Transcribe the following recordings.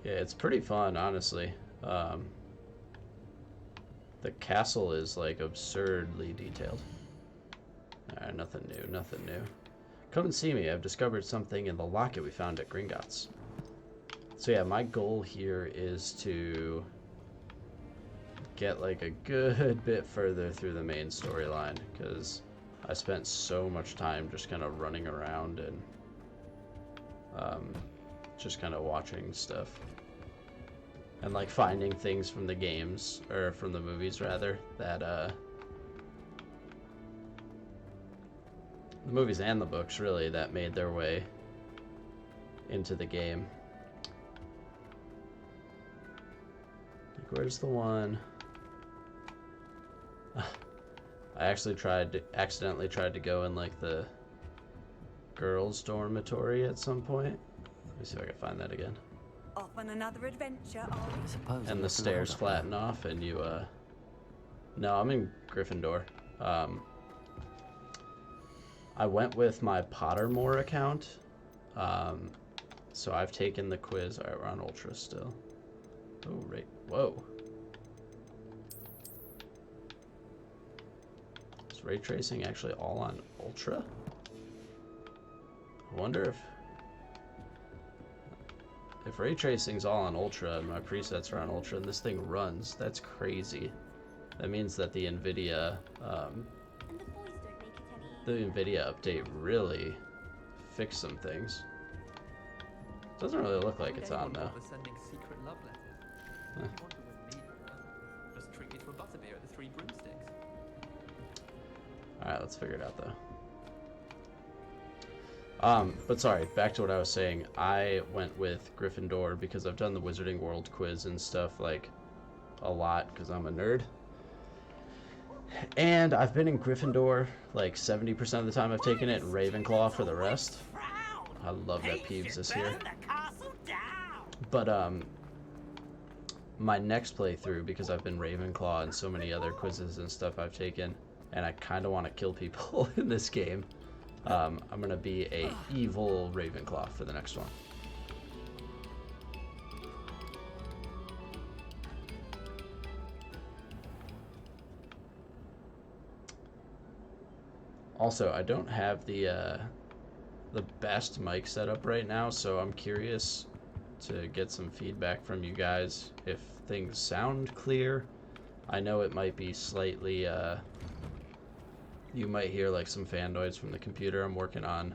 Yeah, it's pretty fun, honestly. The castle is like absurdly detailed. Alright, nothing new, nothing new. Come and see me. I've discovered something in the locket we found at Gringotts. So yeah, my goal here is to get like a good bit further through the main storyline, because I spent so much time just kind of running around and just kind of watching stuff and like finding things from the games, or from the movies rather, that the movies and the books really, that made their way into the game. Like, where's the one? I actually accidentally tried to go in like the girls' dormitory at some point. Let me see if I can find that again. Off on another adventure, I suppose. And the stairs flatten off, and you no, I'm in Gryffindor. I went with my Pottermore account, so I've taken the quiz. Alright, we're on Ultra still. Oh, right. Whoa. Is ray tracing actually all on Ultra? I wonder if ray tracing's all on Ultra and my presets are on Ultra and this thing runs, that's crazy. That means that the NVIDIA update really fixed some things. Doesn't really look like it's on though. Sending secret love letters. Huh. You want to with me, just treat me to a butterbeer at the Three Broomsticks. Alright, let's figure it out though. But sorry, back to what I was saying. I went with Gryffindor because I've done the Wizarding World quiz and stuff like a lot because I'm a nerd. And I've been in Gryffindor like 70% of the time I've taken it, and Ravenclaw for the rest. I love that Peeves is here. But my next playthrough, because I've been Ravenclaw and so many other quizzes and stuff I've taken, and I kind of want to kill people in this game, I'm going to be a evil Ravenclaw for the next one. Also, I don't have the best mic setup right now, so I'm curious to get some feedback from you guys if things sound clear. I know it might be slightly, you might hear like some fan noise from the computer. I'm working on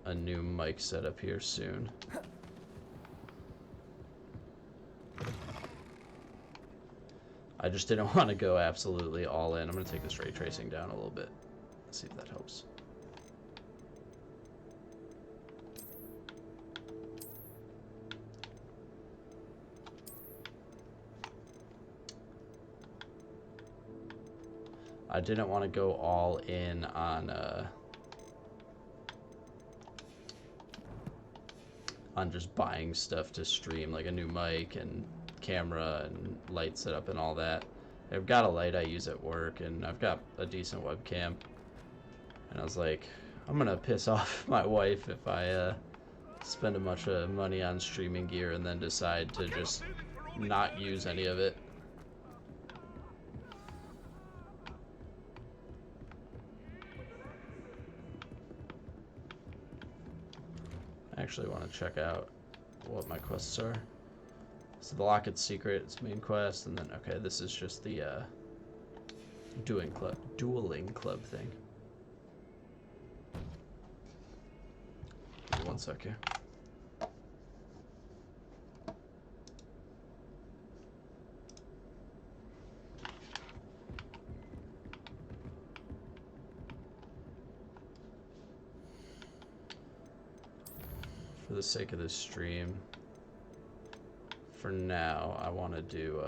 a new mic setup here soon. I just didn't want to go absolutely all in. I'm going to take this ray tracing down a little bit. Let's see if that helps. I didn't want to go all in on just buying stuff to stream, like a new mic and camera and light setup and all that. I've got a light I use at work, and I've got a decent webcam. And I was like, I'm gonna piss off my wife if I spend a bunch of money on streaming gear and then decide to just not use any of it. I actually want to check out what my quests are. So the Locket's secret, it's main quest, and then, okay, this is just the dueling club thing. Give me 1 sec here. For the sake of this stream, for now, I want to do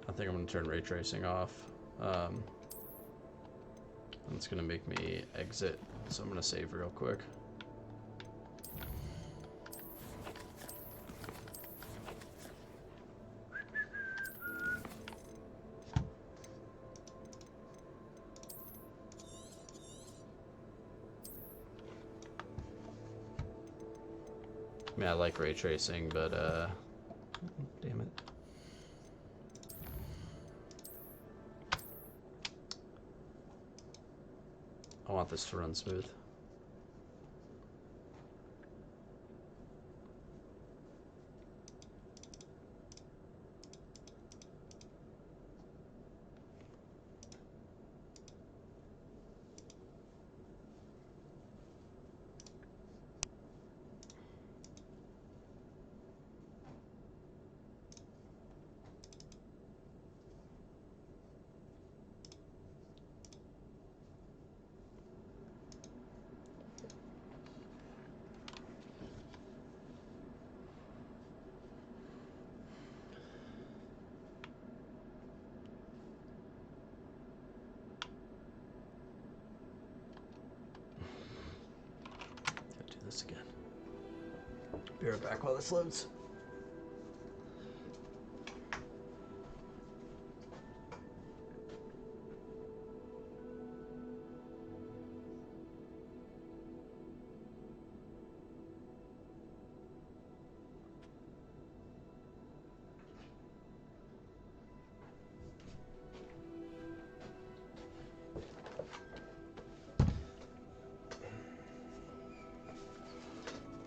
I think I'm going to turn ray tracing off. It's going to make me exit, so I'm going to save real quick. mean, I like ray tracing, but damn it. I want this to run smooth. Gotta do this again. Be right back while this loads.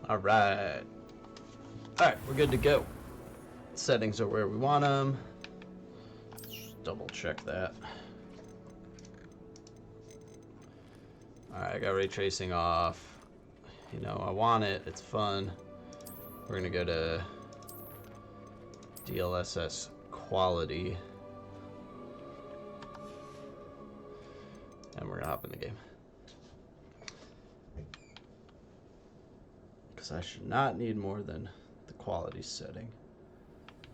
All right. All right, we're good to go. Settings are where we want them. Just double check that. All right, I got ray tracing off. You know, I want it. It's fun. We're gonna go to DLSS quality, and we're gonna hop in the game. I should not need more than the quality setting.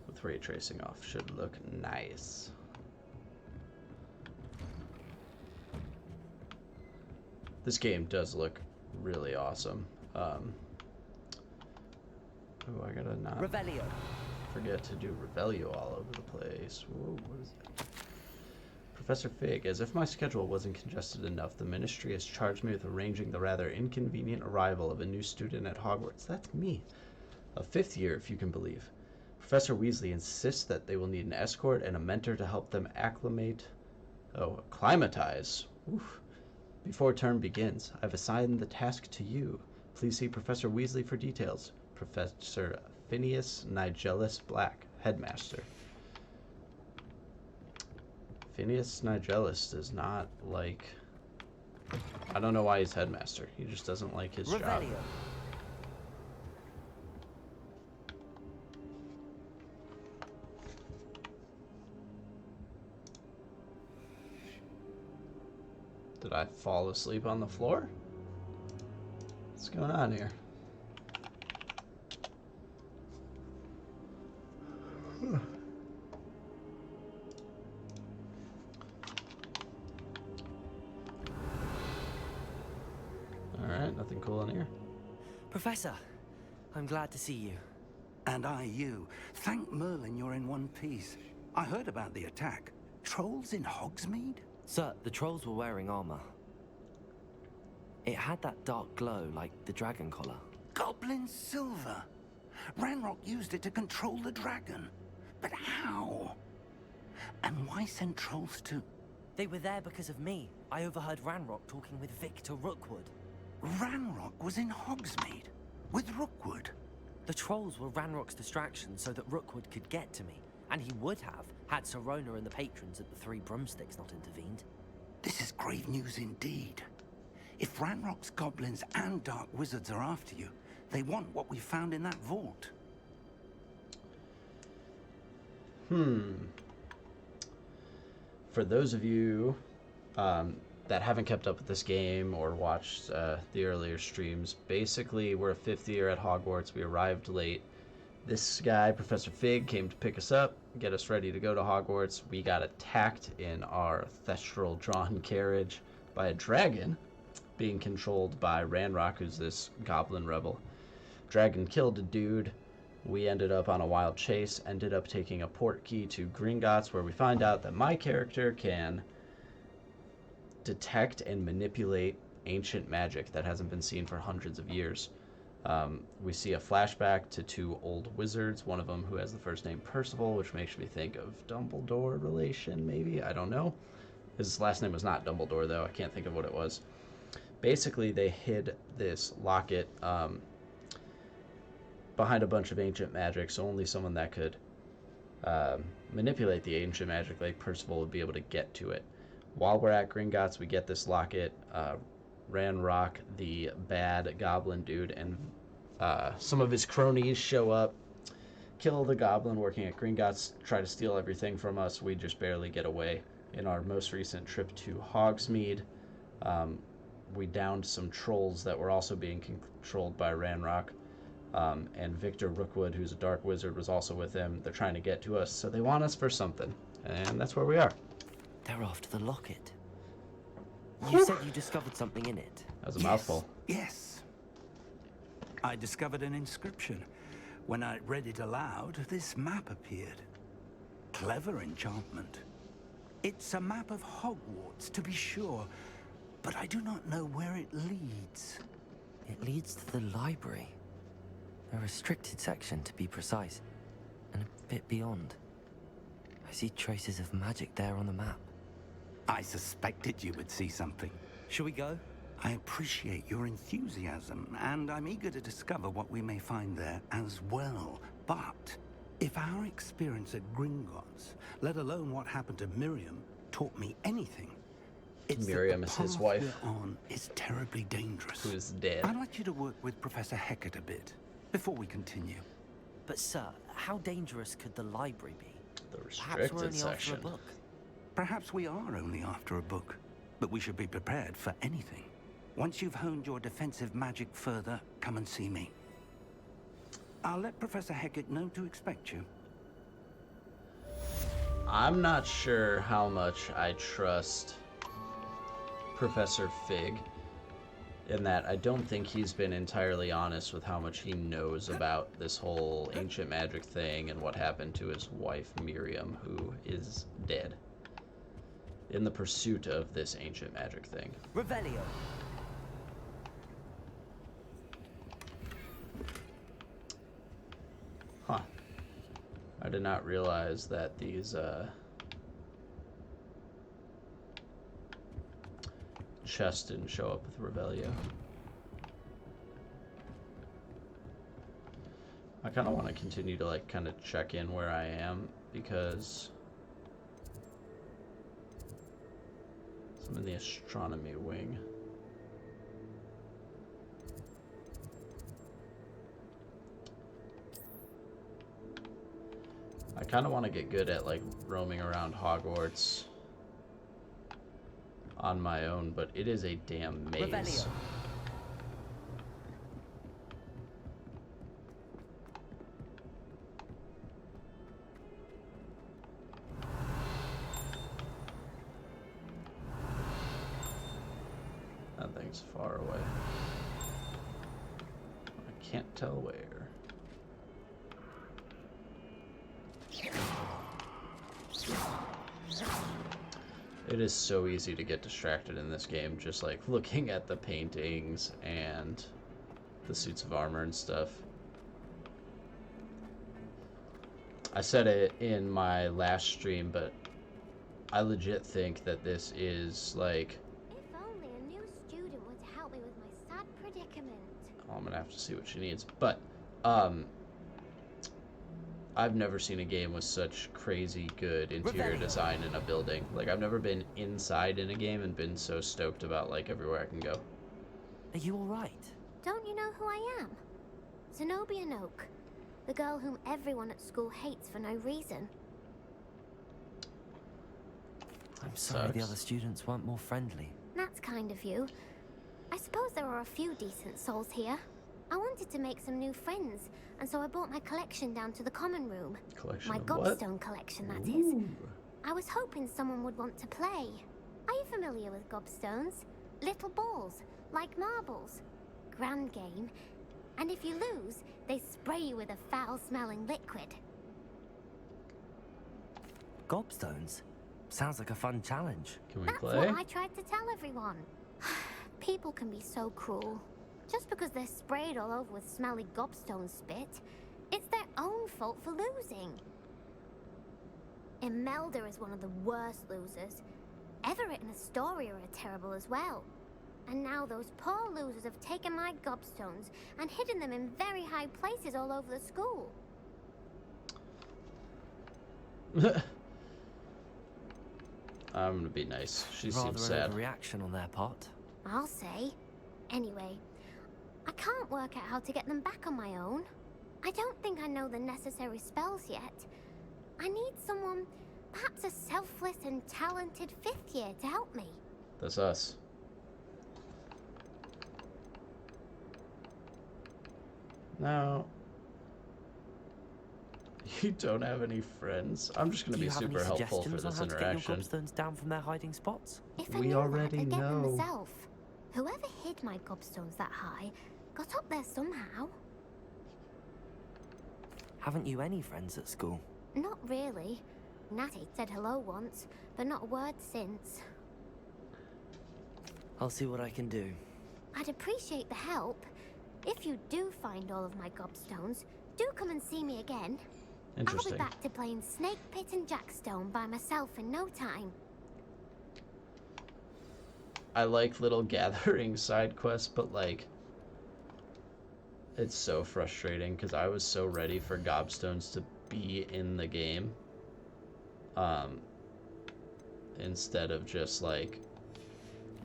With ray tracing off, should look nice. This game does look really awesome. Oh, I gotta not Revelio. Forget to do Revelio all over the place. Whoa, what is that? Professor Fig, as if my schedule wasn't congested enough, the ministry has charged me with arranging the rather inconvenient arrival of a new student at Hogwarts. That's me. A 5th year, if you can believe. Professor Weasley insists that they will need an escort and a mentor to help them acclimatize. Oof. Before term begins, I've assigned the task to you. Please see Professor Weasley for details. Professor Phineas Nigellus Black, Headmaster. Phineas Nigellus does not like... I don't know why he's headmaster. He just doesn't like his job. Did I fall asleep on the floor? What's going on here? Alright, nothing cool in here. Professor, I'm glad to see you. And I you. Thank Merlin you're in one piece. I heard about the attack. Trolls in Hogsmeade? Sir, the trolls were wearing armor. It had that dark glow like the dragon collar. Goblin silver. Ranrock used it to control the dragon. But how? And why send trolls to... They were there because of me. I overheard Ranrock talking with Victor Rookwood. Ranrock was in Hogsmeade with Rookwood. The trolls were Ranrock's distraction so that Rookwood could get to me. And he would have, had Sirona and the patrons at the Three Broomsticks not intervened. This is grave news indeed. If Ranrock's goblins and dark wizards are after you, they want what we found in that vault. For those of you that haven't kept up with this game or watched the earlier streams, basically we're a 5th year at Hogwarts. We arrived late. This guy, Professor Fig, came to pick us up, get us ready to go to Hogwarts. We got attacked in our thestral drawn carriage by a dragon being controlled by Ranrock, who's this goblin rebel. Dragon killed a dude. We ended up on a wild chase, ended up taking a port key to Gringotts, where we find out that my character can detect and manipulate ancient magic that hasn't been seen for hundreds of years. We see a flashback to two old wizards, one of them who has the first name Percival, which makes me think of Dumbledore relation, maybe? I don't know. His last name was not Dumbledore, though. I can't think of what it was. Basically, they hid this locket behind a bunch of ancient magic, so only someone that could manipulate the ancient magic like Percival would be able to get to it. While we're at Gringotts, we get this locket. Ranrock, the bad goblin dude, and some of his cronies show up, kill the goblin working at Gringotts, try to steal everything from us. We just barely get away. In our most recent trip to Hogsmeade, we downed some trolls that were also being controlled by Ranrock. And Victor Rookwood, who's a dark wizard, was also with him. They're trying to get to us, so they want us for something. And that's where we are. They're after the locket. You said you discovered something in it. That was a mouthful. Yes. I discovered an inscription. When I read it aloud, this map appeared. Clever enchantment. It's a map of Hogwarts, to be sure, but I do not know where it leads. It leads to the library. A restricted section, to be precise, and a bit beyond. I see traces of magic there on the map. I suspected you would see something. Shall we go? I appreciate your enthusiasm, and I'm eager to discover what we may find there as well. But if our experience at Gringotts, let alone what happened to Miriam, taught me anything, it's Miriam that the is his path wife, we're on is terribly dangerous. who is dead. I'd like you to work with Professor Hecat a bit before we continue. But sir, how dangerous could the library be? The Perhaps we're restricted only section. after a book. Perhaps we are only after a book, but we should be prepared for anything. Once you've honed your defensive magic further, come and see me. I'll let Professor Hecat know to expect you. I'm not sure how much I trust Professor Fig, in that I don't think he's been entirely honest with how much he knows about this whole ancient magic thing and what happened to his wife Miriam, who is dead in the pursuit of this ancient magic thing. Revelio. Huh. I did not realize that these chests didn't show up with Revelio. I kind of want to continue to like kind of check in where I am, because I'm in the astronomy wing. I kind of want to get good at like roaming around Hogwarts on my own, but it is a damn maze. Revelio. That thing's far away. I can't tell where. It is so easy to get distracted in this game, just like looking at the paintings and the suits of armor and stuff. I said it in my last stream, but I legit think that this is like... If only a new student would help me with my sad predicament. Oh, I'm gonna have to see what she needs. But, I've never seen a game with such crazy good interior design in a building. Like, I've never been inside in a game and been so stoked about, like, everywhere I can go. Are you alright? Don't you know who I am? Zenobia Noak, the girl whom everyone at school hates for no reason. I'm sorry the Sucks. other students weren't more friendly. That's kind of you. I suppose there are a few decent souls here. I wanted to make some new friends, and so I brought my collection down to the common room. Collection My of what? gobstone collection, that is. I was hoping someone would want to play. Are you familiar with gobstones? Little balls, like marbles. Grand game. And if you lose, they spray you with a foul-smelling liquid. Gobstones? Sounds like a fun challenge. Can we That's play? what I tried to tell everyone. People can be so cruel. Just because they're sprayed all over with smelly gobstone spit, it's their own fault for losing. Imelda is one of the worst losers. Everett and Astoria are terrible as well. And now those poor losers have taken my gobstones and hidden them in very high places all over the school. I'm gonna be nice. She Rather seems an sad. overreaction on their part. I'll say. Anyway, I can't work out how to get them back on my own. I don't think I know the necessary spells yet. I need someone, perhaps a selfless and talented 5th year to help me. That's us. Now, you don't have any friends. I'm just gonna Do be you have any super helpful for suggestions on this how to get your interaction. gobstones down from their hiding spots? If I We knew already that, I'd get them know. myself. Whoever hid my gobstones that high got up there somehow. Haven't you any friends at school? Not really. Natty said hello once, but not a word since. I'll see what I can do. I'd appreciate the help. If you do find all of my gobstones, do come and see me again. I'll Interesting. be back to playing Snake Pit and Jackstone by myself in no time. I like little gathering side quests, but like, it's so frustrating because I was so ready for gobstones to be in the game, instead of just like,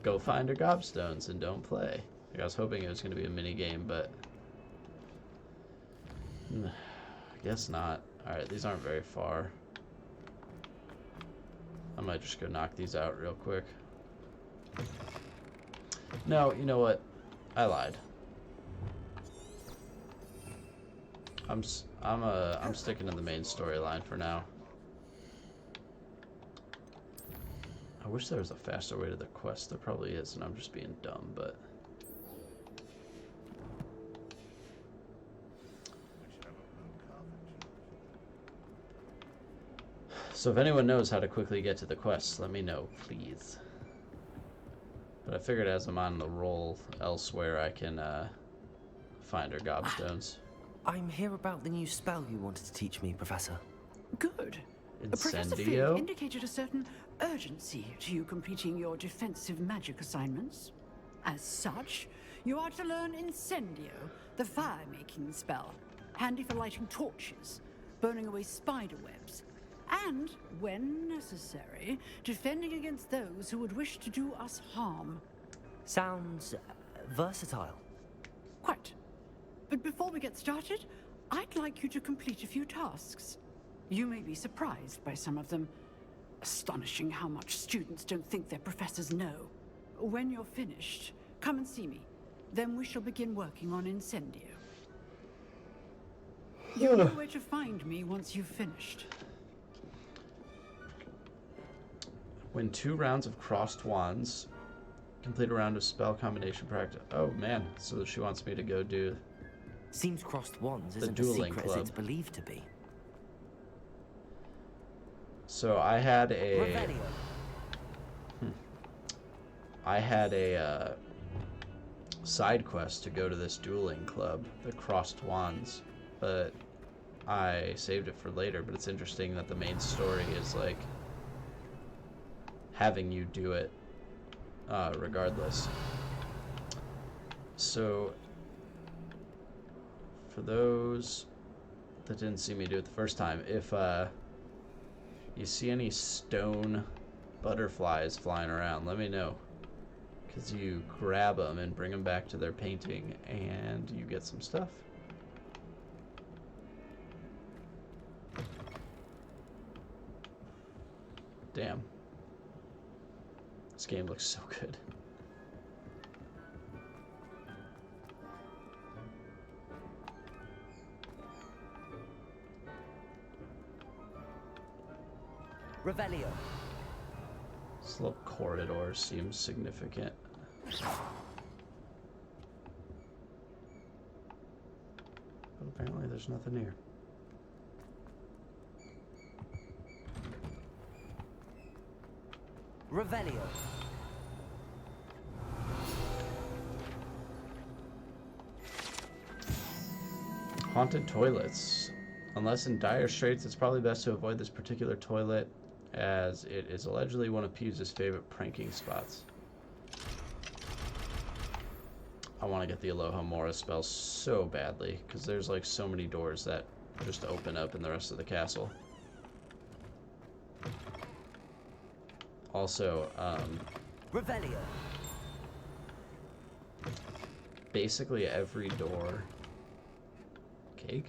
go find your gobstones and don't play. Like, I was hoping it was going to be a mini game, but I guess not. Alright, these aren't very far. I might just go knock these out real quick. No, you know what? I lied. I'm sticking to the main storyline for now. I wish there was a faster way to the quest. There probably is, and I'm just being dumb, but so if anyone knows how to quickly get to the quests, let me know, please. But I figured as I'm on the roll elsewhere, I can find her gobstones. I'm here about the new spell you wanted to teach me, Professor. Good. Professor Fig Incendio? indicated a certain urgency to you completing your defensive magic assignments. As such, you are to learn Incendio, the fire-making spell, handy for lighting torches, burning away spider webs, and, when necessary, defending against those who would wish to do us harm. Sounds versatile. Quite. But before we get started, I'd like you to complete a few tasks. You may be surprised by some of them. Astonishing how much students don't think their professors know. When you're finished, come and see me. Then we shall begin working on Incendio. You know where to find me once you've finished. Win 2 rounds of crossed wands. Complete a round of spell combination practice. Oh man, so she wants me to go do. Seems crossed wands The isn't as dueling secret as club. it's believed to be. So I had a. Revelio. I had a side quest to go to this dueling club, the crossed wands, but I saved it for later. But it's interesting that the main story is like having you do it regardless. So for those that didn't see me do it the first time, if you see any stone butterflies flying around, let me know, because you grab them and bring them back to their painting and you get some stuff. Damn, this game looks so good. Revelio. This little corridor seems significant. But apparently there's nothing here. Revelio. Haunted toilets. Unless in dire straits, it's probably best to avoid this particular toilet, as it is allegedly one of Pew's favorite pranking spots. I want to get the Aloha Mora spell so badly, because there's like so many doors that just open up in the rest of the castle. Also, Revelio. basically every door... Cake?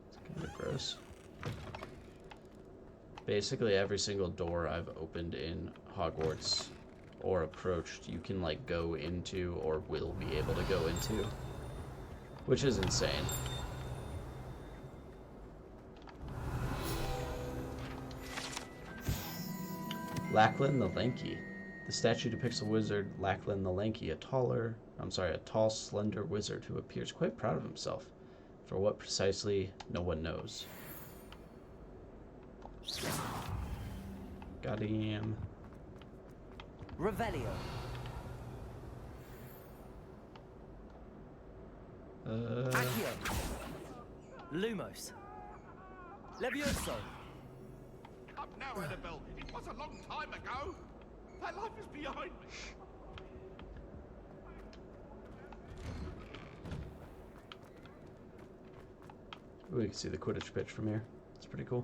It's kind of gross. Basically every single door I've opened in Hogwarts or approached, you can like go into or will be able to go into, which is insane. Lachlan the Lanky. The statue depicts a wizard, Lachlan the Lanky, a tall, slender wizard who appears quite proud of himself. For what precisely, no one knows. Goddamn. Revelio. Accio. Lumos. Levioso. Up now, Annabelle. It was a long time ago. That life is behind me. Ooh, you can see the Quidditch pitch from here. It's pretty cool.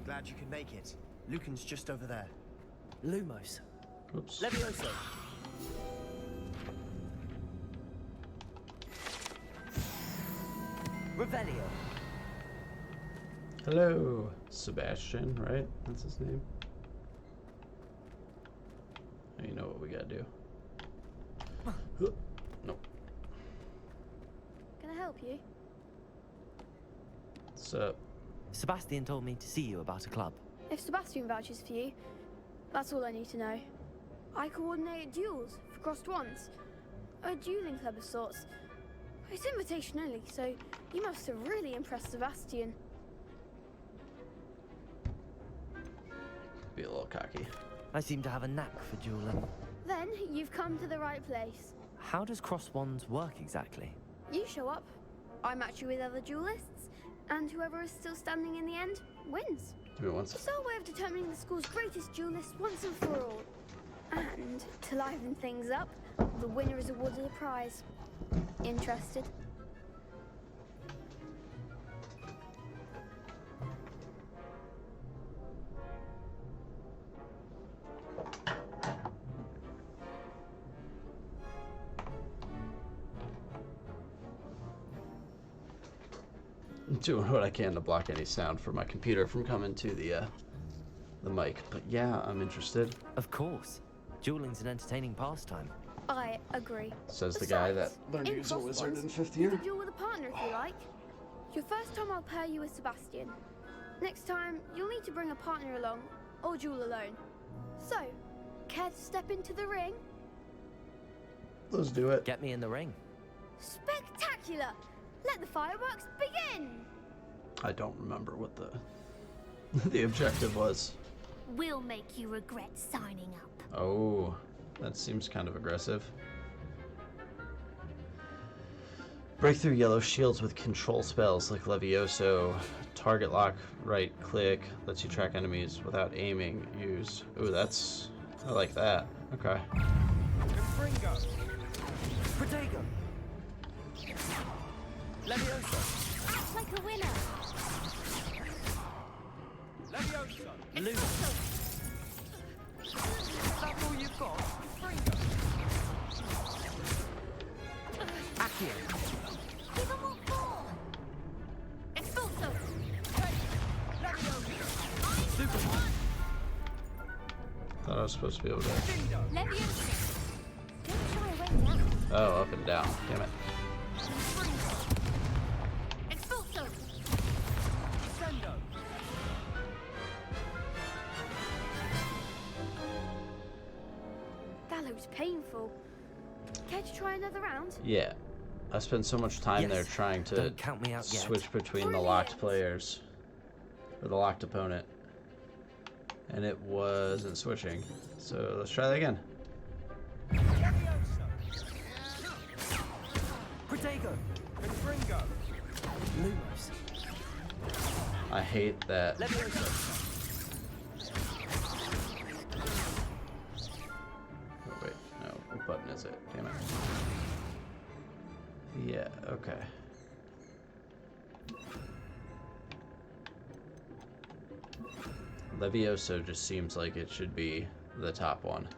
Glad you could make it. Lucan's just over there. Lumos. Oops. Levioso. Revelio. Hello, Sebastian, right? That's his name. You know what we gotta do. Nope. Can I help you? What's up? Sebastian told me to see you about a club. If Sebastian vouches for you, that's all I need to know. I coordinate duels for crossed wands. A dueling club of sorts. It's invitation only, so you must have really impressed Sebastian. Be a little cocky. I seem to have a knack for dueling. Then you've come to the right place. How does cross wands work exactly? You show up, I match you with other duelists, and whoever is still standing in the end wins. Give me one second. It's our way of determining the school's greatest duelist once and for all. And to liven things up, the winner is awarded a prize. Interested? I'm doing what I can to block any sound from my computer from coming to the mic. But yeah, I'm interested. Of course. Dueling's an entertaining pastime. I agree. Says the guy that Besides, learned to in use a wizard Crosswands, in 5th you year. can duel with a partner if you like. Your first time I'll pair you with Sebastian. Next time, you'll need to bring a partner along, or duel alone. So, care to step into the ring? Let's do it. Get me in the ring. Spectacular! Let the fireworks begin! I don't remember what the the objective was. We'll make you regret signing up. Oh, that seems kind of aggressive. Break through yellow shields with control spells like Levioso. Target lock, right click, lets you track enemies without aiming. Use. Ooh, that's... I like that. Okay. Confringo. Protego. Levioso. Act like a winner. Levioso. Lumos. That's all you've got? Confringo. Accio. Give them all four. Expulso! Super. Thought I was supposed to be able to... Leviosa. Don't shy away down. Oh, up and down. Damn it. Expulso! Sendo. That looks painful. Care to try another round? Yeah. I spent so much time Yes. there trying to Don't count me out yet. switch between the locked players. Or the locked opponent. And it wasn't switching. So let's try that again. Levioso. Protego and Gringo. Lumos. I hate that. Levioso. Oh, wait, no. What button is it? Damn it. Yeah, okay. Levioso just seems like it should be the top one.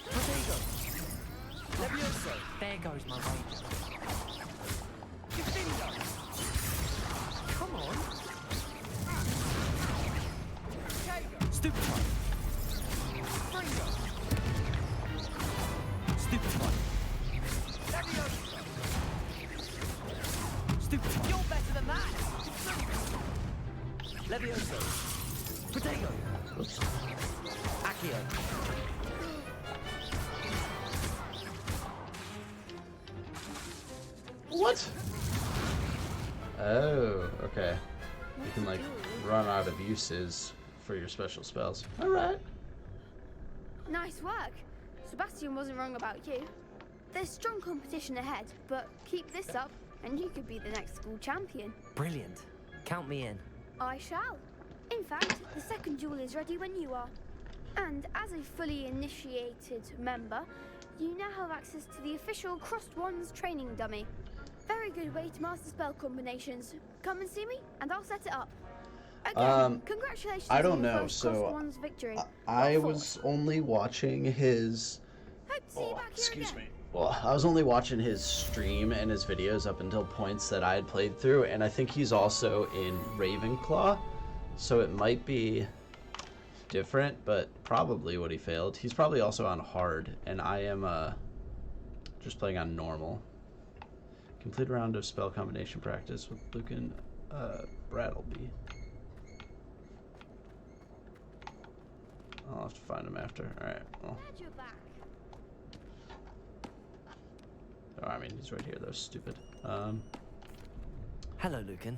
Protego. Levioso. There goes my ranger. Defendo. Come on. Protego. Stupefy. Gringo. Stupefy. Levioso. Stupefy. You're better than that. Levioso. Protego. Oops. Accio. What? Oh, okay. You can like run out of uses for your special spells. Alright. Nice work. Sebastian wasn't wrong about you. There's strong competition ahead, but keep this up and you could be the next school champion. Brilliant. Count me in. I shall. In fact, the second duel is ready when you are. And as a fully initiated member, you now have access to the official Crossed Wands training dummy. Very good way to master spell combinations. Come and see me, and I'll set it up. Again, congratulations I don't on your know, first so Crossed Wands victory. I What for? was only watching his... Hope to see you back here excuse again. me. Well, I was only watching his stream and his videos up until points that I had played through, and I think he's also in Ravenclaw, so it might be different, but probably what he failed. He's probably also on hard, and I am just playing on normal. Complete a round of spell combination practice with Lucan Brattleby. I'll have to find him after. Alright, well. Glad you're back. Oh, I mean, he's right here, though. Stupid. Hello, Lucan.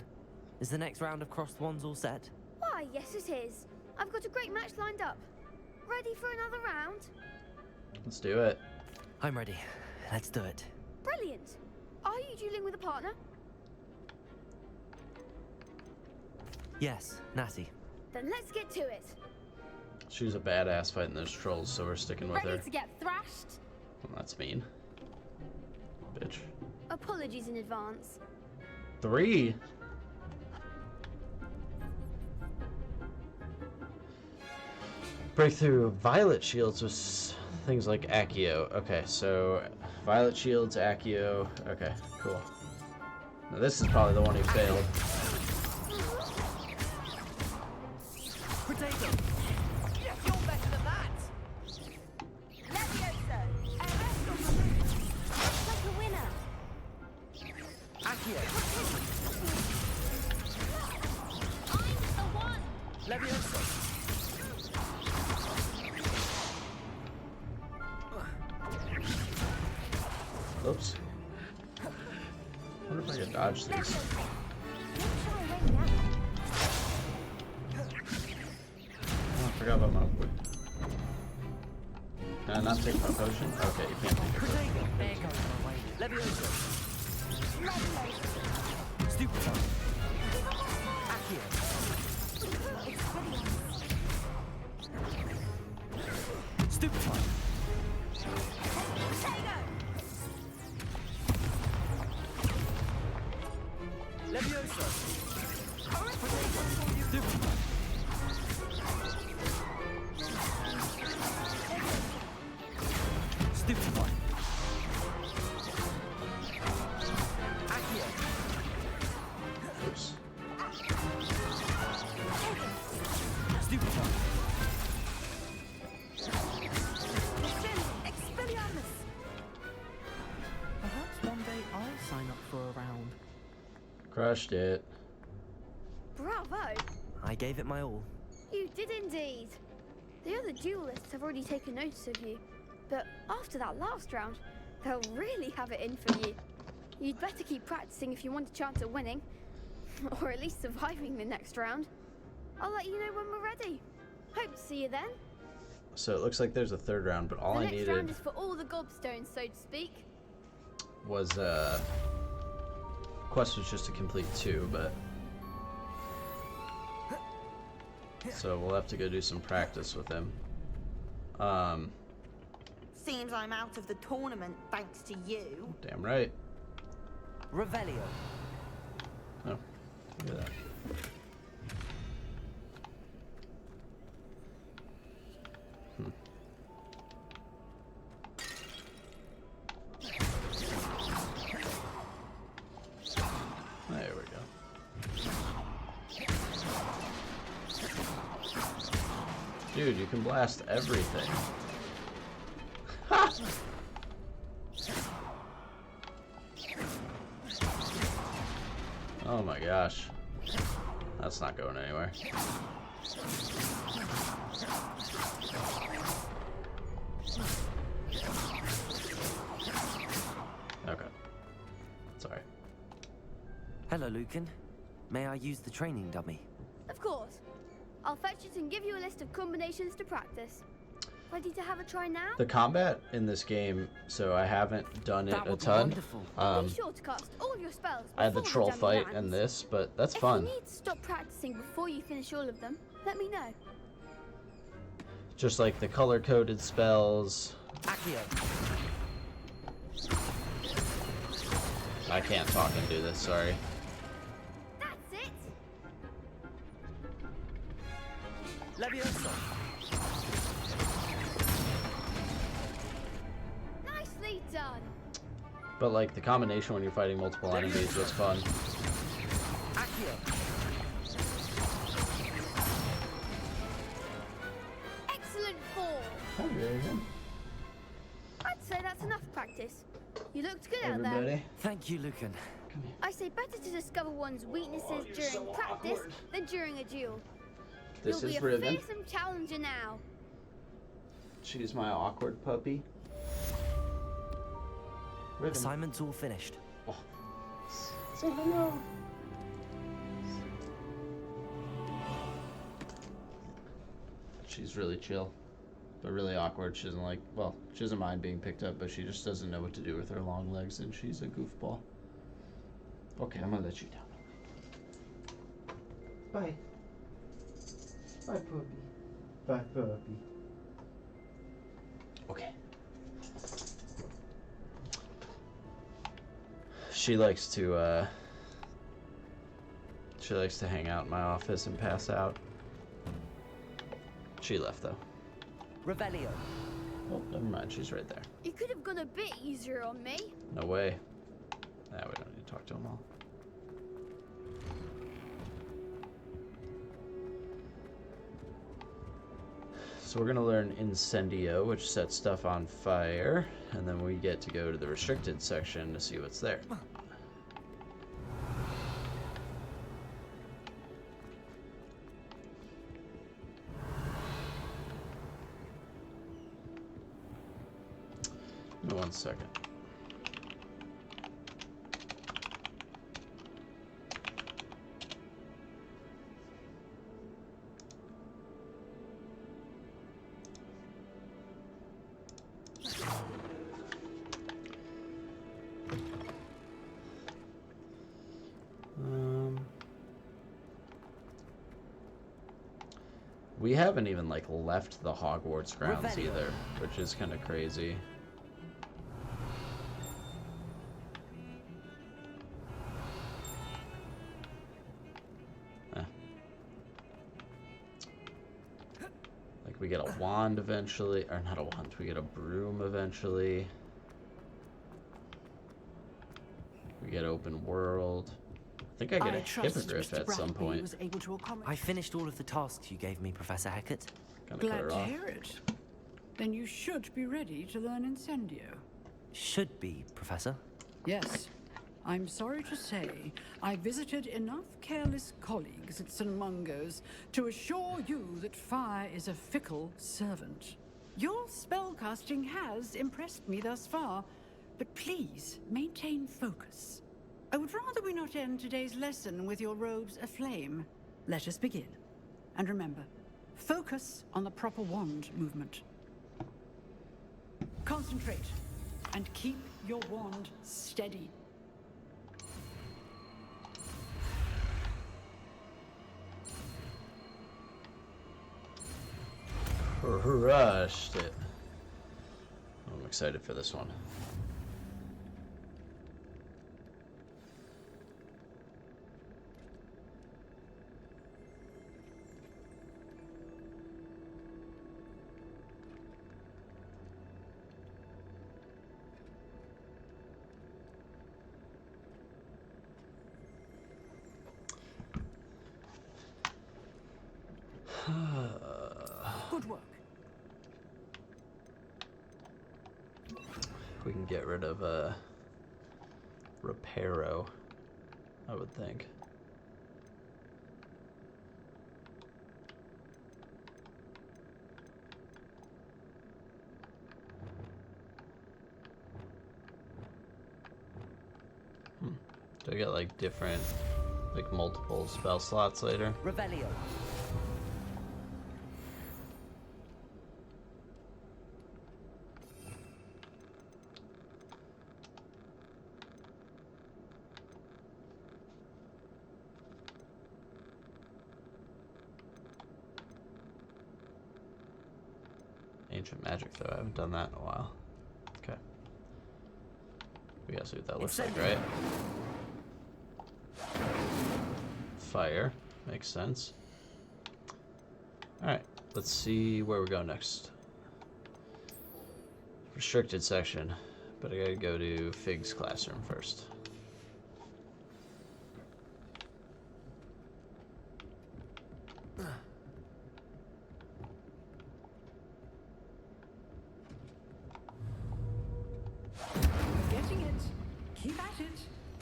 Is the next round of Crossed Wands all set? Why, yes it is. I've got a great match lined up. Ready for another round? Let's do it. I'm ready. Let's do it. Brilliant. Are you dueling with a partner? Yes, Natty. Then let's get to it. She's a badass fighting those trolls, so we're sticking with her. Ready to get thrashed? Well, that's mean. Bitch. Apologies in advance. 3? Breakthrough Violet Shields with things like Accio. Okay, so Violet Shields, Accio. Okay, cool. Now this is probably the one who failed. Protego. Yes, you're better than that. Levioso. Like a winner. Accio. I'm the one. Levioso. Oops. I wonder if I can dodge these. What shall I win now? Oh, I forgot about my... Can I not take my potion? Okay, you can't take your potion. Protego. There goes my ranger. Levioso. Stupefy. Accio. Stupefy. Levioso. Stupefy. Stupefy. Accio. Oops. Stupefy. Expelliarmus. Perhaps one day I'll sign up for a round. Crushed it. Bravo! I gave it my all. You did indeed. The other duelists have already taken notice of you, but after that last round, they'll really have it in for you. You'd better keep practicing if you want a chance at winning, or at least surviving the next round. I'll let you know when we're ready. Hope to see you then. So it looks like there's a third round, but all The I next round needed is for all the gobstones, so to speak. was quest was just to complete 2, but so we'll have to go do some practice with him. Seems I'm out of the tournament thanks to you. Damn right. Revelio. Oh, look at that. There we go. Dude, you can blast everything. Ha! Oh my gosh. That's not going anywhere. Okay. Sorry. Hello, Lucan. May I use the training dummy? Of course. I'll fetch it and give you a list of combinations to practice. Ready to have a try now? The combat in this game, so I haven't done it a ton. Be sure to cast all your spells I had the before troll dummy fight lands. and this, but that's If fun. you need to stop practicing before you finish all of them, let me know. Just like the color-coded spells. Accio. I can't talk and do this, sorry. That's it! Leviosa. Nicely done! But like the combination when you're fighting multiple enemies was fun. Accio. Excellent fall! I'd say that's enough practice. You looked good out there. Thank you, Lucan. I say better to discover one's weaknesses during practice than during a duel. This You'll is be a Riven. fearsome challenger now. She's my awkward puppy. Riven. Assignment's all finished. Oh. Say hello. She's really chill, but really awkward. She doesn't like, well, she doesn't mind being picked up, but she just doesn't know what to do with her long legs, and she's a goofball. Okay, I'm gonna let you down. Bye. Bye, puppy. Bye, puppy. Okay. She likes to hang out in my office and pass out. She left though. Revelio. Oh, never mind. She's right there. You could have gone a bit easier on me. No way. Nah, we don't need to talk to them all. So we're gonna learn Incendio, which sets stuff on fire, and then we get to go to the restricted section to see what's there. Give me 1 second. We haven't even like left the Hogwarts grounds either, which is kind of crazy. Like we get a wand eventually, or not a wand, we get a broom eventually. We get open world. I think I get a hippogriff at some point. I finished all of the tasks you gave me, Professor Hecat. Glad to hear it. Then you should be ready to learn Incendio. Should be, Professor. Yes. I'm sorry to say, I visited enough careless colleagues at St. Mungo's to assure you that fire is a fickle servant. Your spellcasting has impressed me thus far, but please maintain focus. I would rather we not end today's lesson with your robes aflame. Let us begin. And remember, Focus on the proper wand movement. Concentrate and keep your wand steady. Crushed it. I'm excited for this one. Good work. We can get rid of Reparo, I would think. Do I get like different, like multiple spell slots later? Revelio. Ancient magic, though. I haven't done that in a while. Okay. We gotta see what that looks like, right? Fire. Makes sense. Alright, let's see where we go next. Restricted section. But I gotta go to Fig's classroom first. Getting it. Keep at it.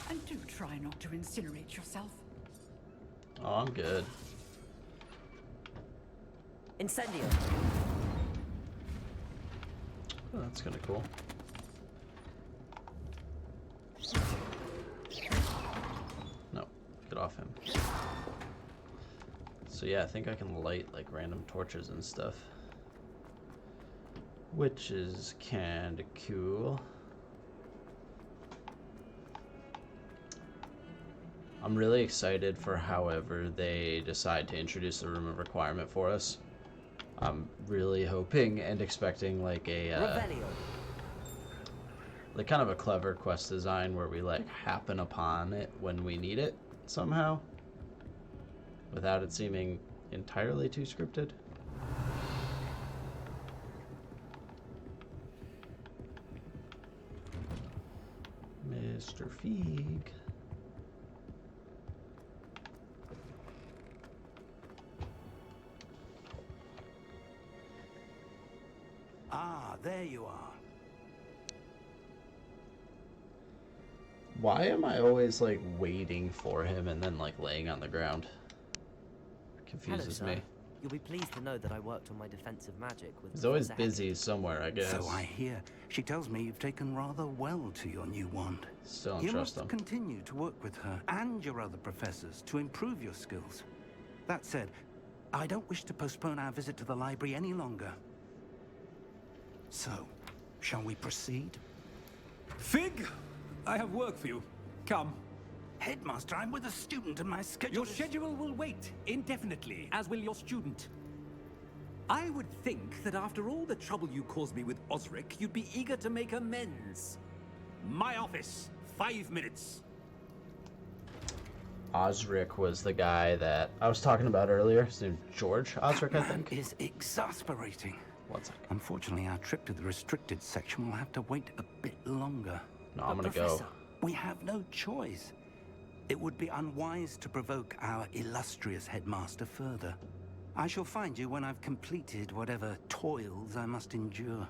And do try not to incinerate yourself. Oh, I'm good. Incendio. Oh, that's kind of cool. No, get off him. So yeah, I think I can light like random torches and stuff, which is kind of cool. I'm really excited for however they decide to introduce the room of requirement for us. I'm really hoping and expecting like a like kind of a clever quest design where we like happen upon it when we need it somehow, without it seeming entirely too scripted. Mr. Fig. Ah, there you are. Why am I always like waiting for him and then like laying on the ground? Confuses Hello, me. sir. You'll be pleased to know that I worked on my defensive magic with He's always Professor busy somewhere, I guess. So I hear. She tells me you've taken rather well to your new wand. Still don't You trust must him. continue to work with her and your other professors to improve your skills. That said, I don't wish to postpone our visit to the library any longer. So, shall we proceed? Fig, I have work for you. Come. Headmaster, I'm with a student and my schedule Your is... schedule will wait indefinitely, as will your student. I would think that after all the trouble you caused me with Osric, you'd be eager to make amends. My office, 5 minutes. Osric was the guy that I was talking about earlier. His name's George Osric, I That think. is exasperating. One second. Unfortunately, our trip to the restricted section will have to wait a bit longer. No, I'm But gonna go. Professor, we have no choice. It would be unwise to provoke our illustrious headmaster further. I shall find you when I've completed whatever toils I must endure.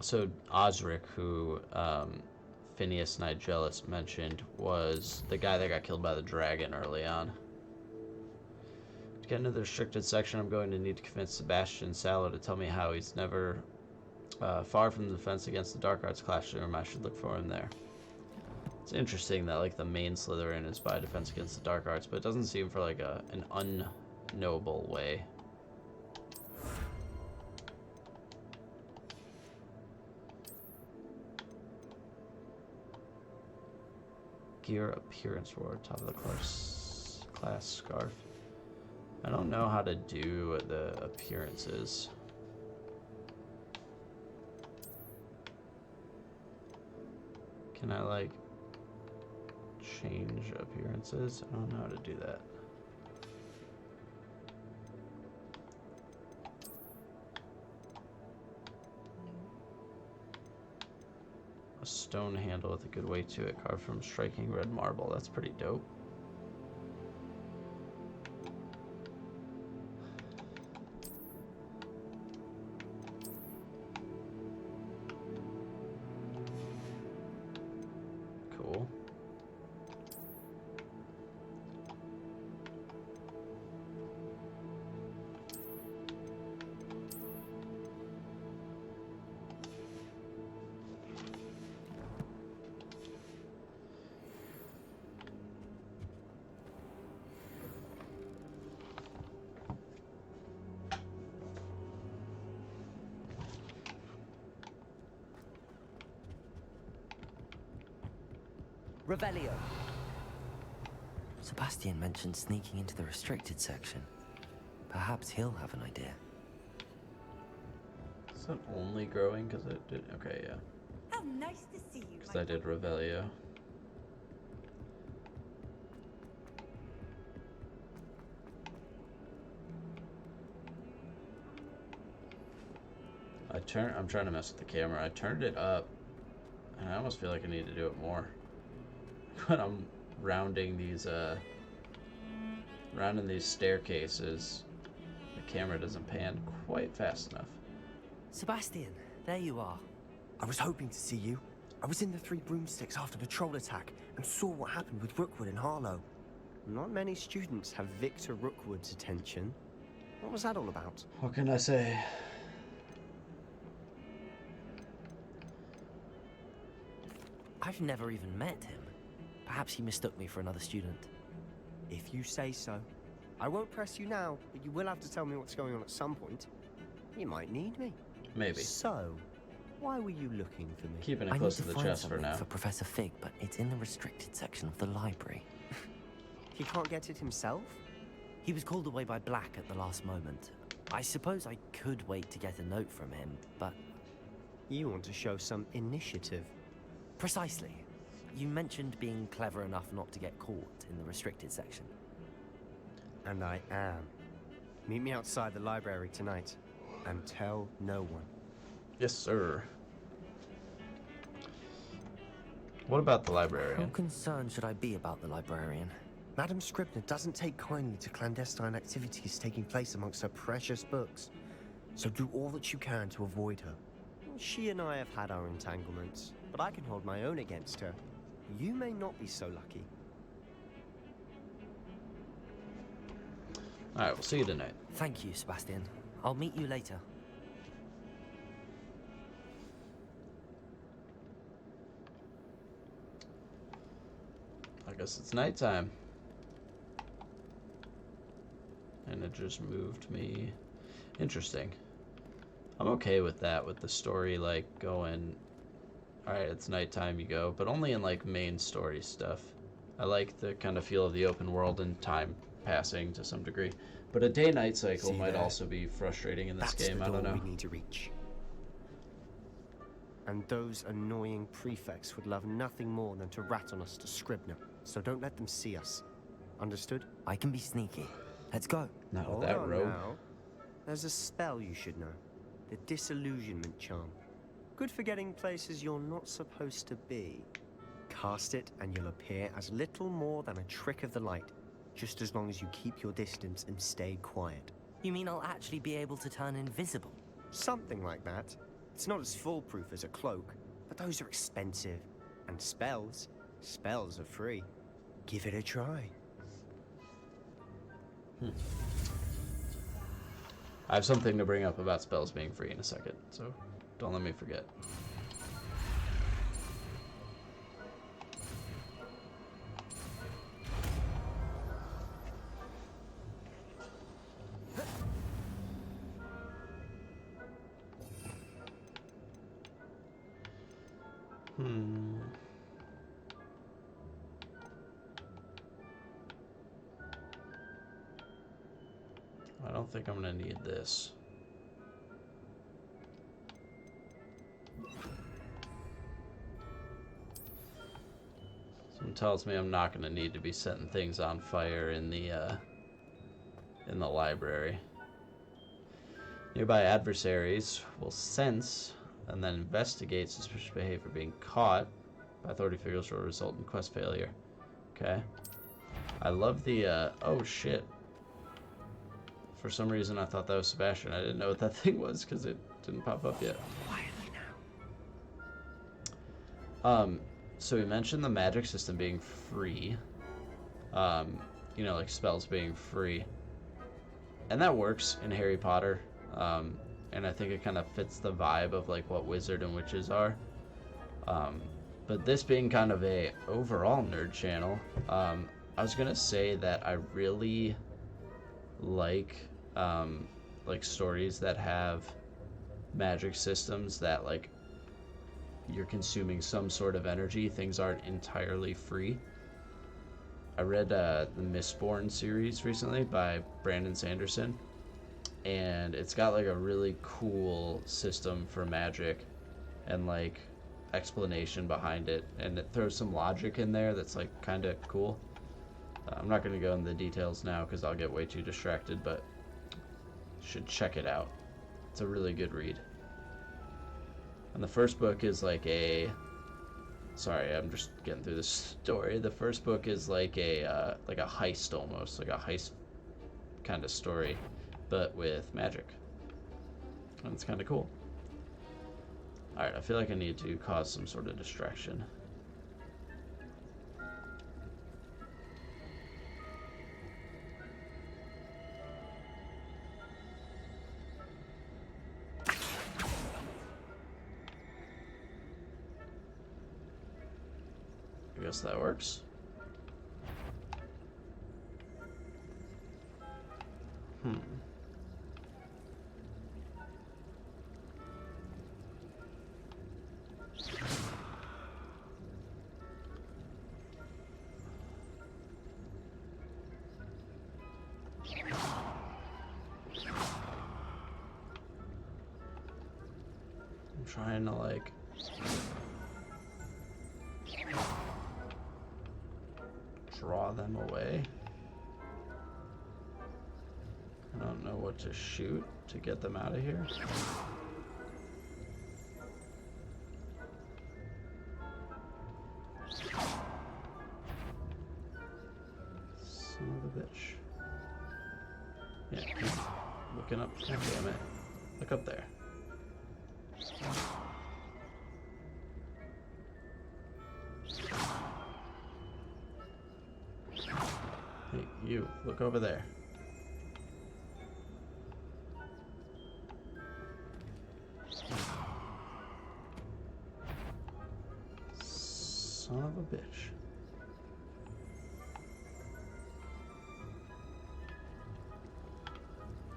So Osric, who Phineas Nigellus mentioned, was the guy that got killed by the dragon early on. To get into the restricted section, I'm going to need to convince Sebastian Sallow to tell me how he's never Far from the defense against the dark arts classroom, I should look for him there. It's interesting that like the main Slytherin is by defense against the dark arts, but it doesn't seem for like an unknowable way. Gear appearance ward, top of the class scarf. I don't know how to do the appearances. Can I like change appearances? I don't know how to do that. A stone handle with a good weight to it, carved from striking red marble. That's pretty dope. Cool. Revelio. Sebastian mentioned sneaking into the restricted section. Perhaps he'll have an idea. Is that only growing? Because it did. Okay, yeah. How nice to see you. Because I did Revelio. I'm trying to mess with the camera. I turned it up, and I almost feel like I need to do it more. When I'm rounding these staircases, the camera doesn't pan quite fast enough. Sebastian, there you are. I was hoping to see you. I was in the Three Broomsticks after the troll attack and saw what happened with Rookwood and Harlow. Not many students have Victor Rookwood's attention. What was that all about? What can I say? I've never even met him. Perhaps he mistook me for another student. If you say so. I won't press you now, but you will have to tell me what's going on at some point. You might need me. Maybe. So, why were you looking for me? Keeping it close to the chest for now. For Professor Fig, but it's in the restricted section of the library. He can't get it himself? He was called away by Black at the last moment. I suppose I could wait to get a note from him, but... You want to show some initiative. Precisely. You mentioned being clever enough not to get caught in the restricted section. And I am. Meet me outside the library tonight, and tell no one. Yes, sir. What about the librarian? How concerned should I be about the librarian? Madam Scribner doesn't take kindly to clandestine activities taking place amongst her precious books. So do all that you can to avoid her. She and I have had our entanglements, but I can hold my own against her. You may not be so lucky. Alright, we'll see you tonight. Thank you, Sebastian. I'll meet you later. I guess it's nighttime. And it just moved me. Interesting. I'm okay with that, with the story like going, alright, it's nighttime, you go, but only in like main story stuff. I like the kind of feel of the open world and time passing to some degree. But a day-night cycle might also be frustrating in this game, I don't know. We need to reach. And those annoying prefects would love nothing more than to rat on us to Scribner. So don't let them see us. Understood? I can be sneaky. Let's go. Not with that rope. Now. There's a spell you should know. The Disillusionment Charm. Good for getting places you're not supposed to be. Cast it and you'll appear as little more than a trick of the light. Just as long as you keep your distance and stay quiet. You mean I'll actually be able to turn invisible? Something like that. It's not as foolproof as a cloak, but those are expensive. And spells are free. Give it a try. I have something to bring up about spells being free in a second, so Don't let me forget. I don't think I'm gonna need this. Something tells me I'm not gonna need to be setting things on fire in the library. Nearby adversaries will sense and then investigate suspicious behavior. Being caught by authority figures will result in quest failure. Okay. I love the, oh shit. For some reason I thought that was Sebastian. I didn't know what that thing was because it didn't pop up yet. So we mentioned the magic system being free. You know, like spells being free. And that works in Harry Potter. And I think it kind of fits the vibe of like what wizard and witches are. But this being kind of a overall nerd channel, I was gonna say that I really like stories that have magic systems that like you're consuming some sort of energy. Things aren't entirely free. I read the Mistborn series recently by Brandon Sanderson, and it's got like a really cool system for magic and like explanation behind it, and it throws some logic in there that's like kind of cool. I'm not going to go into the details now because I'll get way too distracted, but you should check it out. It's a really good read. And the first book is like a... Sorry, I'm just getting through this story. The first book is like a heist almost, like a heist kind of story, but with magic. And it's kind of cool. Alright, I feel like I need to cause some sort of distraction. I guess that works. I'm trying to like draw them away. I don't know what to shoot to get them out of here. Son of a bitch. Yeah, keep looking up. God damn it. Look up there. Hey, you, look over there. Son of a bitch.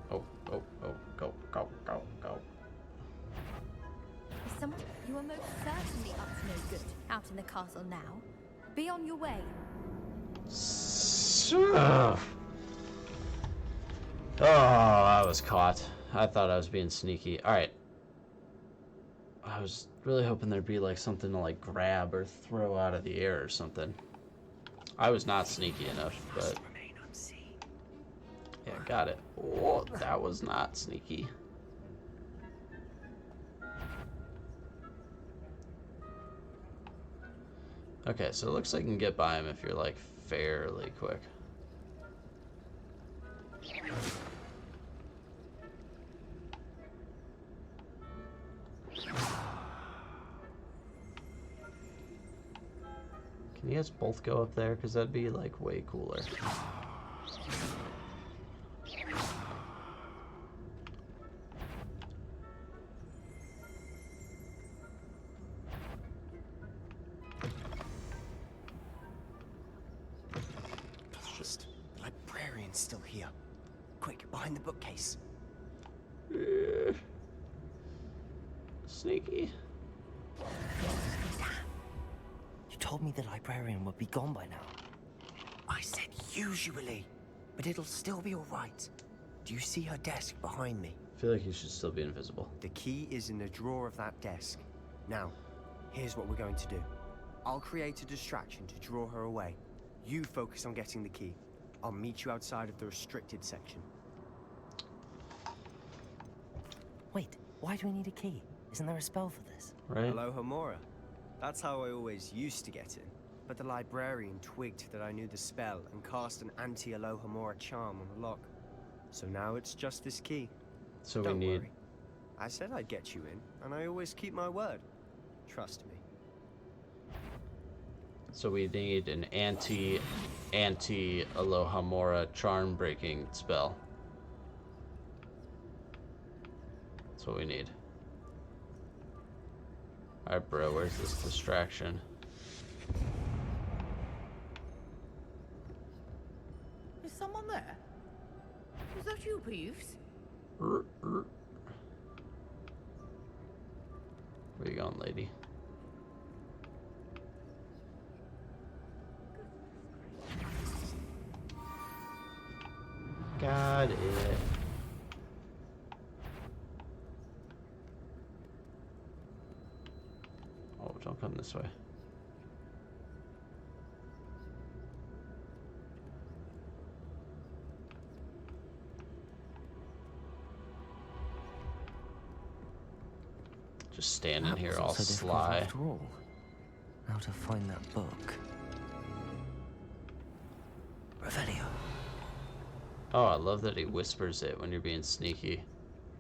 Oh, oh, oh, go, go, go, go. Is someone? You are most certainly up to no good out in the castle now. Be on your way. Oh, I was caught. I thought I was being sneaky. Alright. I was really hoping there'd be like something to like grab or throw out of the air or something. I was not sneaky enough, but... Yeah, got it. Oh, that was not sneaky. Okay, so it looks like you can get by him if you're like fairly quick. Can you guys both go up there? Because that'd be like way cooler. here. Quick, behind the bookcase. Sneaky. You told me the librarian would be gone by now. I said usually, but it'll still be all right. Do you see her desk behind me? I feel like you should still be invisible. The key is in the drawer of that desk. Now, here's what we're going to do. I'll create a distraction to draw her away. You focus on getting the key. I'll meet you outside of the restricted section. Wait, why do we need a key? Isn't there a spell for this? Right. Alohomora. That's how I always used to get in. But the librarian twigged that I knew the spell and cast an anti-Alohomora charm on the lock. So now it's just this key. So Don't we need... worry. I said I'd get you in, and I always keep my word. Trust me. So we need an anti-Alohomora charm breaking spell. That's what we need. Alright, bro, where's this distraction? Is someone there? Is that you, Peeves? Where you going, lady? Got it. Oh, don't come this way. Just standing That here wasn't all so difficult sly. after all. How to find that book? Revelio. Oh, I love that he whispers it when you're being sneaky.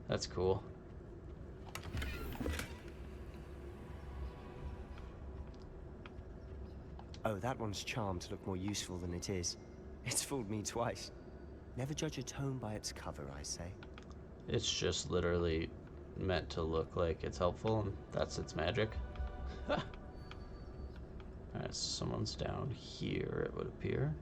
That's cool. Oh, that one's charmed to look more useful than it is. It's fooled me twice. Never judge a tome by its cover, I say. It's just literally meant to look like it's helpful, and that's its magic. Alright, so someone's down here, it would appear.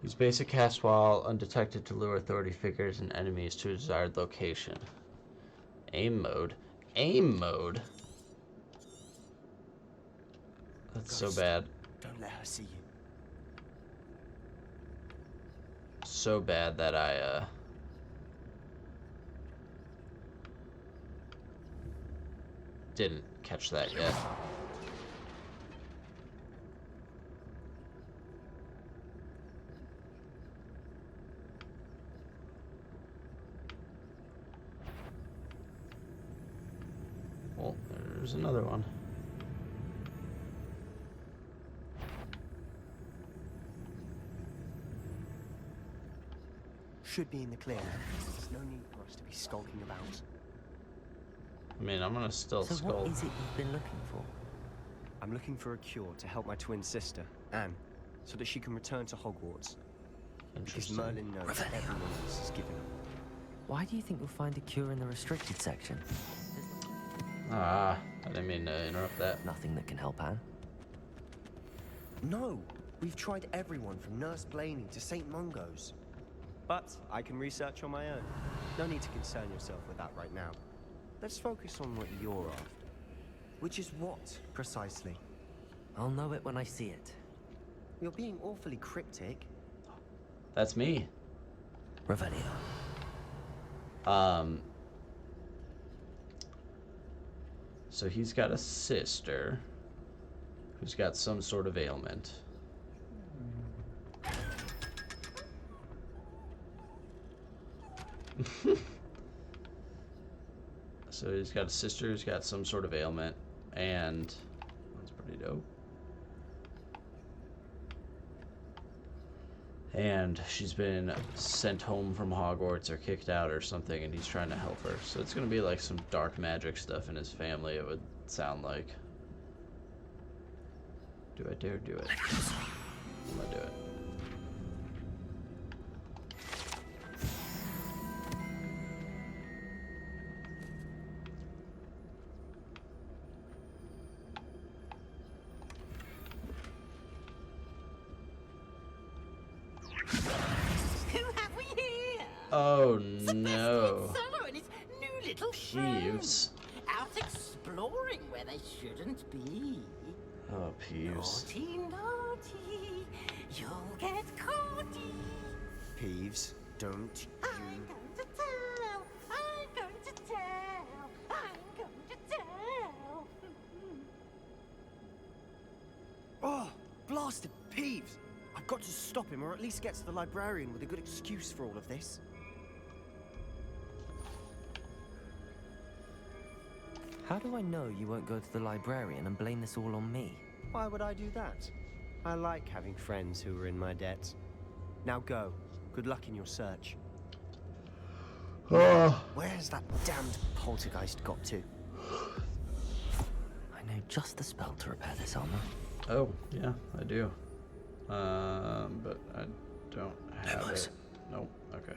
Use basic cast while undetected to lure authority figures and enemies to a desired location. Aim mode. Aim mode? That's Ghost, so bad. Don't let her see you. So bad that I, didn't catch that yet. Well, there's another one. Should be in the clear now. There's no need for us to be skulking about. I mean, I'm gonna still So skull. what is it you've been looking for? I'm looking for a cure to help my twin sister, Anne, so that she can return to Hogwarts. Because Interesting. Merlin knows everyone else has given up. Why do you think you'll find a cure in the restricted section? Ah, I didn't mean to interrupt that. Nothing that can help Anne. No! We've tried everyone from Nurse Blaney to St. Mungo's. But I can research on my own. No need to concern yourself with that right now. Let's focus on what you're after. Which is what, precisely? I'll know it when I see it. You're being awfully cryptic. That's me. Revelio. So he's got a sister who's got some sort of ailment. So he's got a sister who's got some sort of ailment, and that's pretty dope. And she's been sent home from Hogwarts or kicked out or something, and he's trying to help her. So it's gonna be like some dark magic stuff in his family, it would sound like. Do I dare do it? I'm gonna do it. Oh Sebastian no. Solo and his new little Peeves. friends out exploring where they shouldn't be. Oh, Peeves. Naughty, naughty, you'll get caughty. Peeves, don't I'm going to tell, I'm going to tell, I'm going to tell. Oh, blasted Peeves! I've got to stop him, or at least get to the librarian with a good excuse for all of this. How do I know you won't go to the librarian and blame this all on me? Why would I do that? I like having friends who are in my debt. Now go. Good luck in your search. Where's that damned poltergeist got to? I know just the spell to repair this armor. Oh, yeah, I do. But I don't have it. Nope, okay.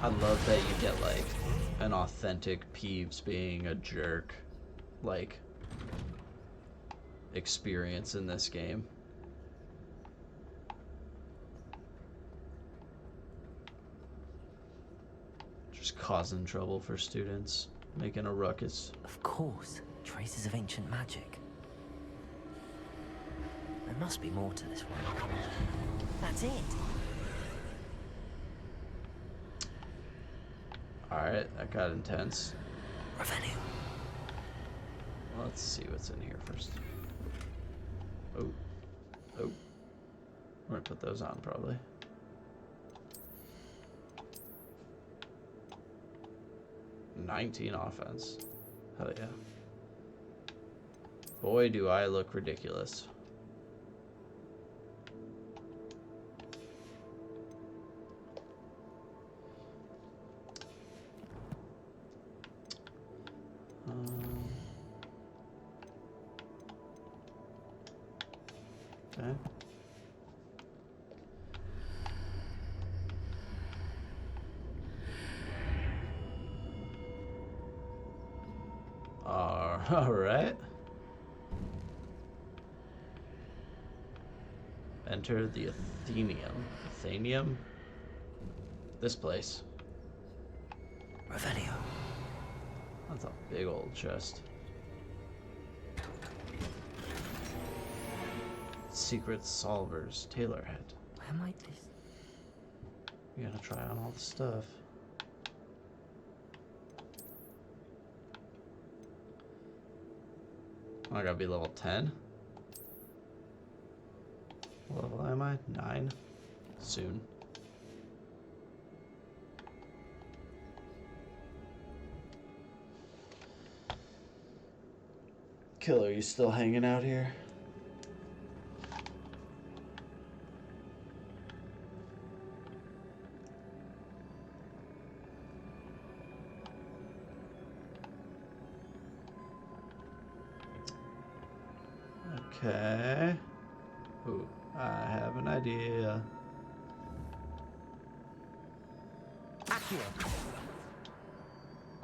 I love that you get, like, an authentic Peeves being a jerk, like, experience in this game. Just causing trouble for students, making a ruckus. Of course, traces of ancient magic. There must be more to this one. That's it. Alright, that got intense. Revenue. Let's see what's in here first. Oh. Oh. We're gonna put those on, probably. $19 offense. Hell yeah. Boy, do I look ridiculous. Okay. All right. Enter the Athenium. Athenium? This place. Revelio. That's a big old chest. Secret solvers. Taylor head. Where might this? You gotta try on all the stuff. I gotta be level 10. What level am I? 9? Soon. Killer, you still hanging out here? Okay. Ooh, I have an idea. Accio.